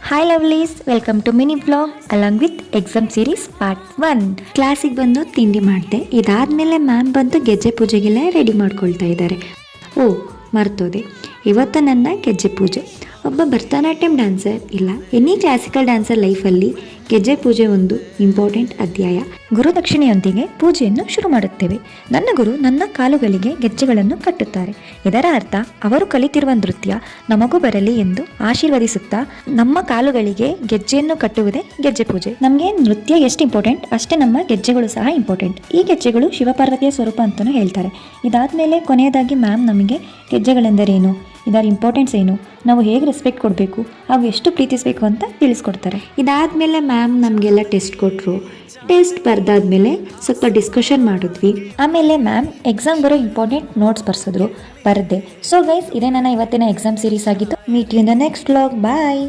Hi lovelies, welcome to mini blog along with exam series part 1. ಕ್ಲಾಸಿಗೆ ಬಂದು ತಿಂಡಿ ಮಾಡಿದೆ. ಇದಾದಮೇಲೆ ಮ್ಯಾಮ್ ಬಂದು ಗೆಜ್ಜೆ ಪೂಜೆಗೆಲ್ಲ ರೆಡಿ ಮಾಡ್ಕೊಳ್ತಾ ಇದ್ದಾರೆ. ಓ ಮರ್ತೋದೆ, ಇವತ್ತು ನನ್ನ ಗೆಜ್ಜೆ ಪೂಜೆ. ಒಬ್ಬ ಭರತನಾಟ್ಯಂ ಡ್ಯಾನ್ಸರ್ ಇಲ್ಲ ಎನಿ ಕ್ಲಾಸಿಕಲ್ ಡ್ಯಾನ್ಸರ್ ಲೈಫಲ್ಲಿ ಗೆಜ್ಜೆ ಪೂಜೆ ಒಂದು ಇಂಪಾರ್ಟೆಂಟ್ ಅಧ್ಯಾಯ. ಗುರುದಕ್ಷಿಣೆಯೊಂದಿಗೆ ಪೂಜೆಯನ್ನು ಶುರು ಮಾಡುತ್ತೇವೆ. ನನ್ನ ಗುರು ನನ್ನ ಕಾಲುಗಳಿಗೆ ಗೆಜ್ಜೆಗಳನ್ನು ಕಟ್ಟುತ್ತಾರೆ. ಇದರ ಅರ್ಥ ಅವರು ಕಲಿತಿರುವ ನೃತ್ಯ ನಮಗೂ ಬರಲಿ ಎಂದು ಆಶೀರ್ವದಿಸುತ್ತಾ ನಮ್ಮ ಕಾಲುಗಳಿಗೆ ಗೆಜ್ಜೆಯನ್ನು ಕಟ್ಟುವುದೇ ಗೆಜ್ಜೆ ಪೂಜೆ. ನಮಗೆ ನೃತ್ಯ ಎಷ್ಟು ಇಂಪಾರ್ಟೆಂಟ್ ಅಷ್ಟೇ ನಮ್ಮ ಗೆಜ್ಜೆಗಳು ಸಹ ಇಂಪಾರ್ಟೆಂಟ್. ಈ ಗೆಜ್ಜೆಗಳು ಶಿವಪಾರ್ವತಿಯ ಸ್ವರೂಪ ಅಂತಲೂ ಹೇಳ್ತಾರೆ. ಇದಾದಮೇಲೆ ಕೊನೆಯದಾಗಿ ಮ್ಯಾಮ್ ನಮಗೆ ಗೆಜ್ಜೆಗಳೆಂದರೇನು, ಇದರ ಇಂಪಾರ್ಟೆನ್ಸ್ ಏನು, ನಾವು ಹೇಗೆ ರೆಸ್ಪೆಕ್ಟ್ ಕೊಡಬೇಕು, ಹಾಗೂ ಎಷ್ಟು ಪ್ರೀತಿಸಬೇಕು ಅಂತ ತಿಳಿಸ್ಕೊಡ್ತಾರೆ. ಇದಾದಮೇಲೆ ಮ್ಯಾಮ್ ನಮಗೆಲ್ಲ ಟೆಸ್ಟ್ ಕೊಟ್ಟರು. ಟೆಸ್ಟ್ ಬರೆದಾದ್ಮೇಲೆ ಸ್ವಲ್ಪ ಡಿಸ್ಕಷನ್ ಮಾಡಿದ್ವಿ. ಆಮೇಲೆ ಮ್ಯಾಮ್ ಎಕ್ಸಾಮ್ ಬರೋ ಇಂಪಾರ್ಟೆಂಟ್ ನೋಟ್ಸ್ ಬರ್ಸಿದ್ರು, ಬರೆದೆ. ಸೊ ಗೈಸ್, ಇದೇ ನನ್ನ ಇವತ್ತಿನ ಎಕ್ಸಾಮ್ ಸೀರೀಸ್ ಆಗಿತ್ತು. Meet you in the next vlog. Bye.